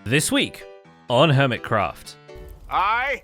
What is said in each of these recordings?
This week on Hermitcraft. I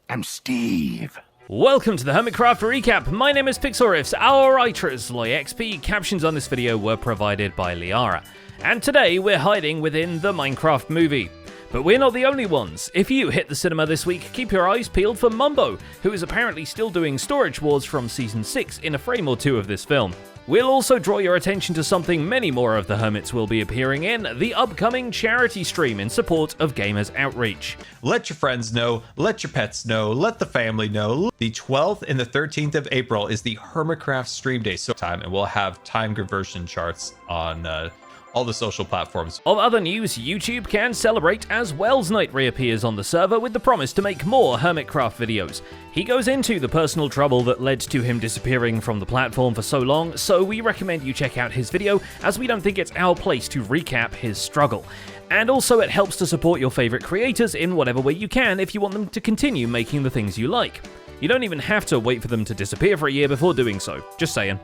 am Steve. Welcome to the Hermitcraft recap. My name is Pixelriffs, our writers, LoyXP. Captions on this video were provided by Liara. And today we're hiding within the Minecraft movie. But we're not the only ones. If you hit the cinema this week, keep your eyes peeled for Mumbo, who is apparently still doing storage wars from Season 6 in a frame or two of this film. We'll also draw your attention to something many more of the Hermits will be appearing in, the upcoming charity stream in support of Gamers Outreach. Let your friends know, let your pets know, let the family know. The 12th and the 13th of April is the Hermitcraft stream day time, and we'll have time conversion charts on all the social platforms. Of other news, YouTube can celebrate as Wells Knight reappears on the server with the promise to make more Hermitcraft videos. He goes into the personal trouble that led to him disappearing from the platform for so long, so we recommend you check out his video, as we don't think it's our place to recap his struggle. And also it helps to support your favorite creators in whatever way you can if you want them to continue making the things you like. You don't even have to wait for them to disappear for a year before doing so, just saying.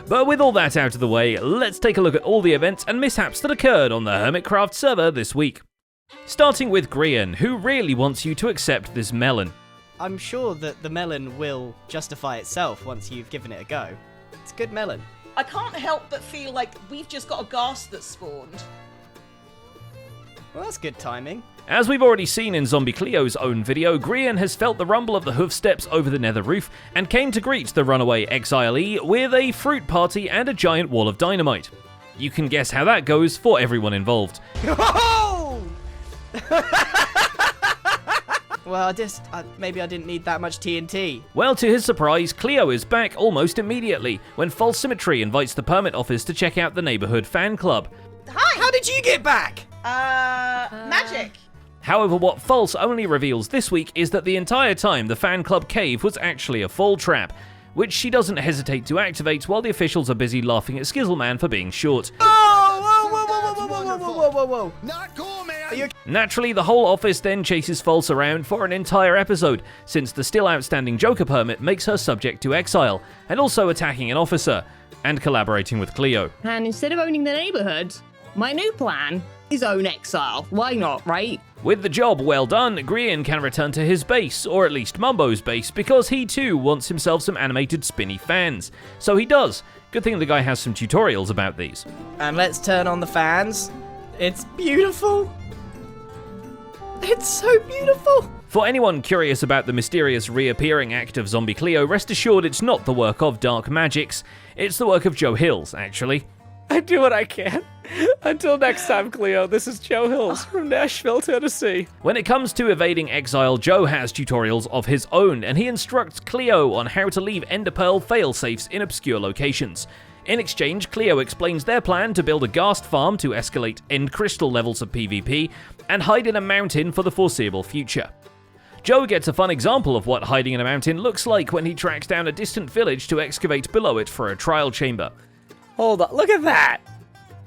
But with all that out of the way, let's take a look at all the events and mishaps that occurred on the Hermitcraft server this week. Starting with Grian, who really wants you to accept this melon. I'm sure that the melon will justify itself once you've given it a go. It's a good melon. I can't help but feel like we've just got a ghast that spawned. Well, that's good timing. As we've already seen in Zombie Cleo's own video, Grian has felt the rumble of the hoofsteps over the nether roof and came to greet the runaway exilee with a fruit party and a giant wall of dynamite. You can guess how that goes for everyone involved. Oh! Well, maybe I didn't need that much TNT. Well, to his surprise, Cleo is back almost immediately when False Symmetry invites the permit office to check out the neighborhood fan club. Hi! How did you get back? Magic. However, what False only reveals this week is that the entire time the fan club cave was actually a fall trap, which she doesn't hesitate to activate while the officials are busy laughing at Skizzleman for being short. Whoa! Not cool, man. Naturally, the whole office then chases False around for an entire episode, since the still outstanding Joker permit makes her subject to exile, and also attacking an officer, and collaborating with Cleo. And instead of owning the neighborhood, my new plan is own exile. Why not, right? With the job well done, Grian can return to his base, or at least Mumbo's base, because he too wants himself some animated spinny fans. So he does. Good thing the guy has some tutorials about these. And let's turn on the fans. It's beautiful. It's so beautiful. For anyone curious about the mysterious reappearing act of Zombie Cleo, rest assured it's not the work of Dark Magix. It's the work of Joe Hills, actually. I do what I can. Until next time, Cleo, this is Joe Hills from Nashville, Tennessee. When it comes to evading exile, Joe has tutorials of his own, and he instructs Cleo on how to leave Ender Pearl fail-safes in obscure locations. In exchange, Cleo explains their plan to build a ghast farm to escalate end crystal levels of PvP, and hide in a mountain for the foreseeable future. Joe gets a fun example of what hiding in a mountain looks like when he tracks down a distant village to excavate below it for a trial chamber. Hold on, look at that!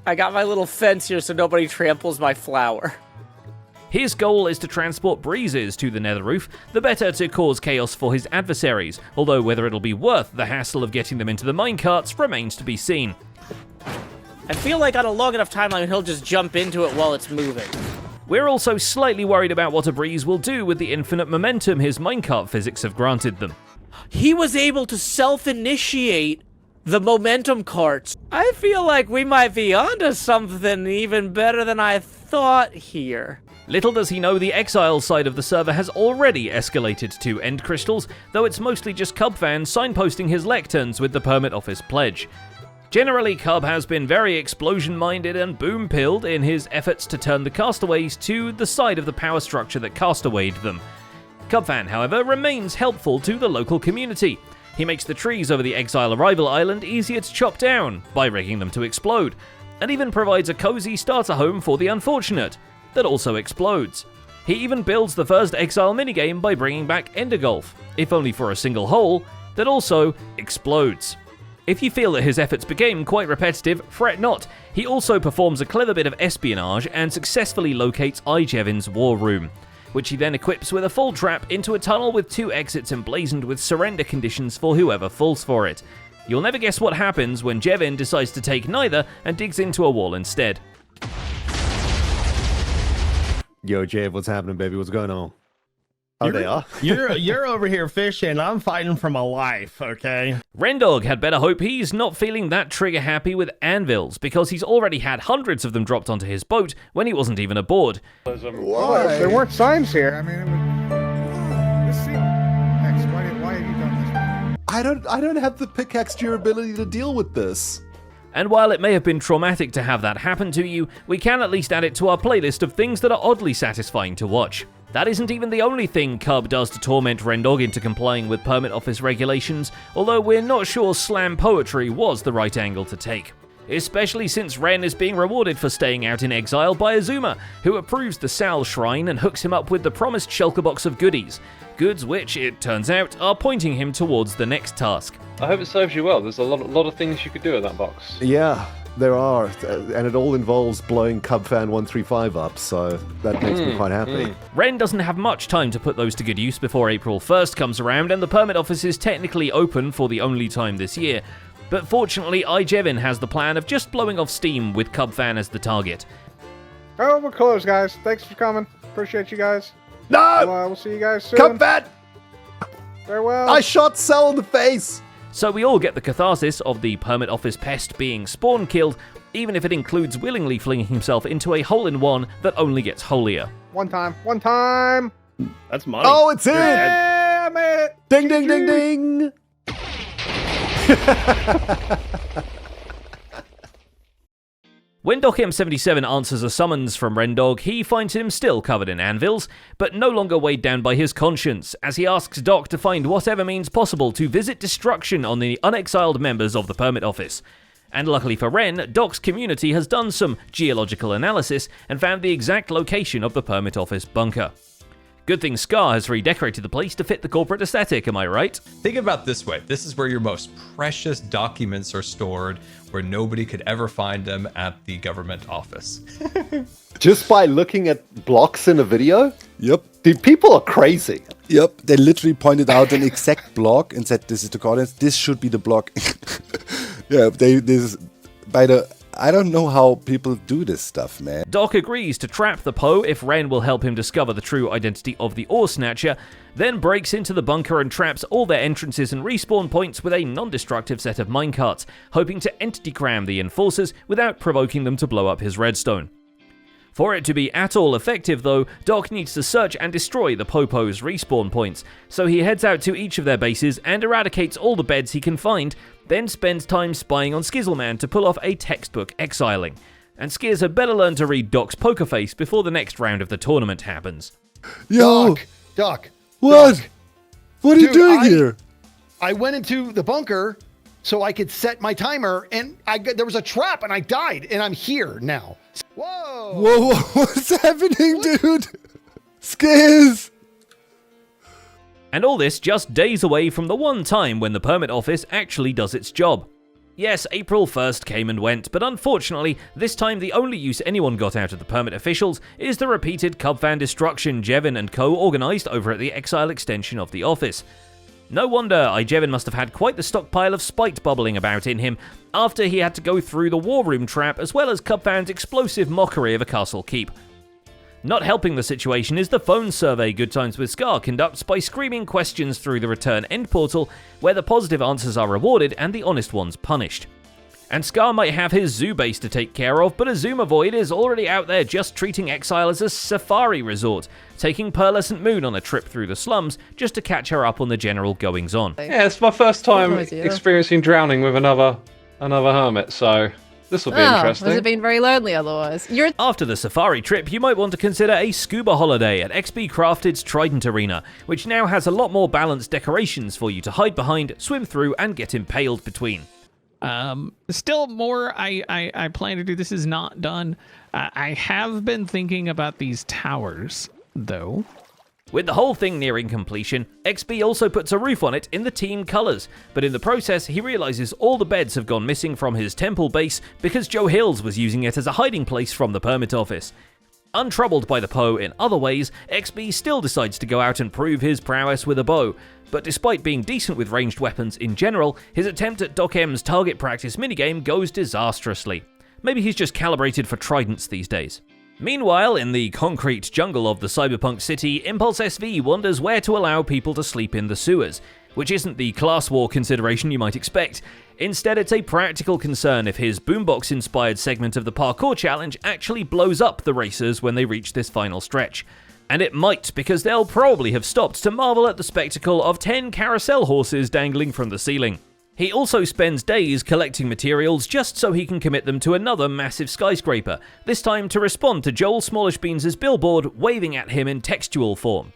I got my little fence here so nobody tramples my flower. His goal is to transport breezes to the nether roof, the better to cause chaos for his adversaries, although whether it'll be worth the hassle of getting them into the minecarts remains to be seen. I feel like on a long enough timeline he'll just jump into it while it's moving. We're also slightly worried about what a breeze will do with the infinite momentum his minecart physics have granted them. He was able to self-initiate the momentum carts. I feel like we might be onto something even better than I thought here. Little does he know the exile side of the server has already escalated to end crystals, though it's mostly just Cub fans signposting his lecterns with the permit office pledge. Generally, Cub has been very explosion-minded and boom-pilled in his efforts to turn the castaways to the side of the power structure that castawayed them. Cubfan, however, remains helpful to the local community. He makes the trees over the Exile Arrival Island easier to chop down by rigging them to explode, and even provides a cozy starter home for the unfortunate that also explodes. He even builds the first Exile minigame by bringing back Ender Golf, if only for a single hole, that also explodes. If you feel that his efforts became quite repetitive, fret not. He also performs a clever bit of espionage and successfully locates Ijevin's war room, which he then equips with a fall trap into a tunnel with 2 exits emblazoned with surrender conditions for whoever falls for it. You'll never guess what happens when Jevin decides to take neither and digs into a wall instead. Yo, Jave, what's happening, baby? What's going on? Oh, they are? You're over here fishing. I'm fighting for my life, okay? Rendog had better hope he's not feeling that trigger happy with anvils, because he's already had hundreds of them dropped onto his boat when he wasn't even aboard. Why? There weren't signs here. I mean, it would... This seemed... X, why have you done this? I don't have the pickaxe durability to deal with this. And while it may have been traumatic to have that happen to you, we can at least add it to our playlist of things that are oddly satisfying to watch. That isn't even the only thing Cub does to torment Rendog into complying with Permit Office regulations, although we're not sure slam poetry was the right angle to take. Especially since Ren is being rewarded for staying out in exile by Azuma, who approves the Sal Shrine and hooks him up with the promised shulker box of goodies. Goods which, it turns out, are pointing him towards the next task. I hope it serves you well. There's a lot of things you could do in that box. Yeah, there are, and it all involves blowing CubFan135 up, so that makes me quite happy. Ren doesn't have much time to put those to good use before April 1st comes around, and the Permit Office is technically open for the only time this year. But fortunately, Jevin has the plan of just blowing off steam with CubFan as the target. Oh, we're closed, guys. Thanks for coming. Appreciate you guys. No! We'll see you guys soon. CubFan! Farewell. I shot Cell in the face! So we all get the catharsis of the Permit Office pest being spawn killed, even if it includes willingly flinging himself into a hole-in-one that only gets holier. One time. That's money. Oh, it's in! Yeah, I made it. Ding, ding, ding, ding! When Doc M77 answers a summons from Rendog, he finds him still covered in anvils, but no longer weighed down by his conscience, as he asks Doc to find whatever means possible to visit destruction on the unexiled members of the Permit Office. And luckily for Ren, Doc's community has done some geological analysis and found the exact location of the Permit Office bunker. Good thing Scar has redecorated the place to fit the corporate aesthetic, am I right? Think about it this way. This is where your most precious documents are stored, where nobody could ever find them at the government office. Just by looking at blocks in a video? Yep. Dude, people are crazy. Yep. They literally pointed out an exact block and said, this is the coordinates. This should be the block. Yeah, I don't know how people do this stuff, man. Doc agrees to trap the Poe if Ren will help him discover the true identity of the Ore Snatcher, then breaks into the bunker and traps all their entrances and respawn points with a non-destructive set of minecarts, hoping to entity cram the Enforcers without provoking them to blow up his redstone. For it to be at all effective though, Doc needs to search and destroy the Popo's respawn points, so he heads out to each of their bases and eradicates all the beds he can find, then spends time spying on Skizzleman to pull off a textbook exiling. And Skizz had better learn to read Doc's poker face before the next round of the tournament happens. Yo! Doc! What? Doc. What are you doing here? I went into the bunker so I could set my timer, and there was a trap, and I died, and I'm here now. Whoa! Whoa, what's happening, dude? Skizz! And all this just days away from the one time when the Permit Office actually does its job. Yes, April 1st came and went, but unfortunately, this time the only use anyone got out of the Permit officials is the repeated CubFan destruction Jevin and co organised over at the Exile extension of the office. No wonder Jevin must have had quite the stockpile of spite bubbling about in him after he had to go through the War Room trap as well as CubFan's explosive mockery of a castle keep. Not helping the situation is the phone survey Good Times with Scar conducts by screaming questions through the return end portal, where the positive answers are rewarded and the honest ones punished. And Scar might have his zoo base to take care of, but Azuma Void is already out there just treating Exile as a safari resort, taking Pearlescent Moon on a trip through the slums just to catch her up on the general goings-on. Yeah, it's my first time experiencing drowning with another hermit, so this will be interesting. Has it been very lonely otherwise? After the safari trip, you might want to consider a scuba holiday at XP Crafted's Trident Arena, which now has a lot more balanced decorations for you to hide behind, swim through, and get impaled between. Still more I plan to do. This is not done. I have been thinking about these towers, though. With the whole thing nearing completion, XP also puts a roof on it in the team colours, but in the process he realises all the beds have gone missing from his temple base because Joe Hills was using it as a hiding place from the Permit Office. Untroubled by the Poe in other ways, XP still decides to go out and prove his prowess with a bow, but despite being decent with ranged weapons in general, his attempt at Doc M's target practice minigame goes disastrously. Maybe he's just calibrated for tridents these days. Meanwhile, in the concrete jungle of the cyberpunk city, Impulse SV wonders where to allow people to sleep in the sewers, which isn't the class war consideration you might expect. Instead, it's a practical concern if his boombox-inspired segment of the parkour challenge actually blows up the racers when they reach this final stretch. And it might, because they'll probably have stopped to marvel at the spectacle of 10 carousel horses dangling from the ceiling. He also spends days collecting materials just so he can commit them to another massive skyscraper, this time to respond to Joel Smallish Beans' billboard waving at him in textual form.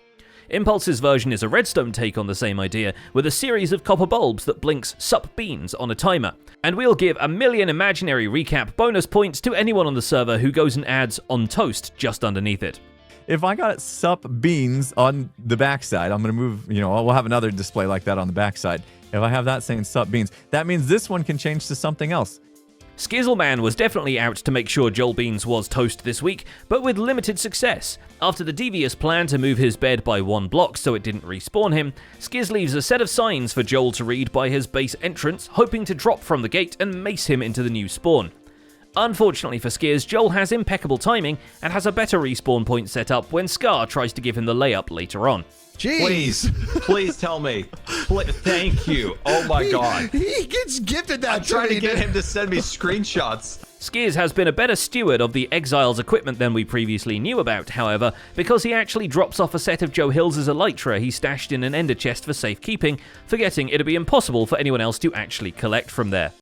Impulse's version is a redstone take on the same idea, with a series of copper bulbs that blinks sup beans on a timer. And we'll give 1,000,000 imaginary recap bonus points to anyone on the server who goes and adds on toast just underneath it. If I got sup beans on the backside, I'm going to move, we'll have another display like that on the backside. If I have that saying sup beans, that means this one can change to something else. Skizzleman was definitely out to make sure Joel Beans was toast this week, but with limited success. After the devious plan to move his bed by 1 block so it didn't respawn him, Skizz leaves a set of signs for Joel to read by his base entrance, hoping to drop from the gate and mace him into the new spawn. Unfortunately for Skizz, Joel has impeccable timing and has a better respawn point set up when Scar tries to give him the layup later on. Jeez. Please tell me. Thank you. Oh my god. He gets gifted that. I'm trying to get him to send me screenshots. Skizz has been a better steward of the Exile's equipment than we previously knew about, however, because he actually drops off a set of Joe Hill's Elytra he stashed in an ender chest for safekeeping, forgetting it'd be impossible for anyone else to actually collect from there.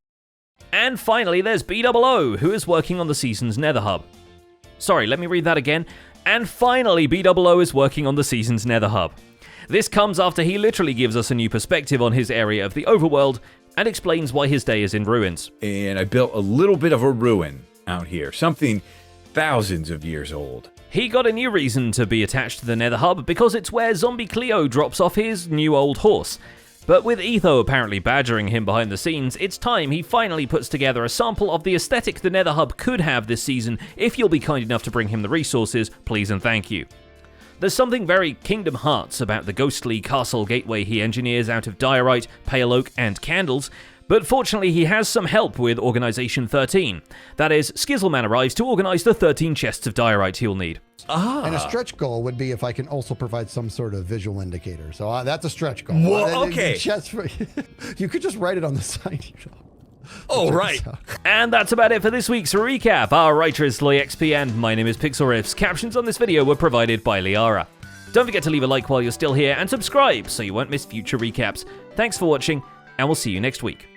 And finally, there's BOO, who is working on the season's Nether Hub. Sorry, let me read that again. And finally, BOO is working on the season's Nether Hub. This comes after he literally gives us a new perspective on his area of the overworld and explains why his day is in ruins. And I built a little bit of a ruin out here, something thousands of years old. He got a new reason to be attached to the Nether Hub because it's where Zombie Cleo drops off his new old horse. But with Etho apparently badgering him behind the scenes, it's time he finally puts together a sample of the aesthetic the Nether Hub could have this season if you'll be kind enough to bring him the resources, please and thank you. There's something very Kingdom Hearts about the ghostly castle gateway he engineers out of diorite, pale oak, and candles, but fortunately he has some help with Organization 13. That is, Skizzleman arrives to organize the 13 chests of diorite he'll need. And a stretch goal would be if I can also provide some sort of visual indicator. So that's a stretch goal. Whoa, okay. You could just write it on the side. Oh, right. And that's about it for this week's recap. Our writer is SloyXP and my name is Pixel Riffs. Captions on this video were provided by Liara. Don't forget to leave a like while you're still here and subscribe so you won't miss future recaps. Thanks for watching and we'll see you next week.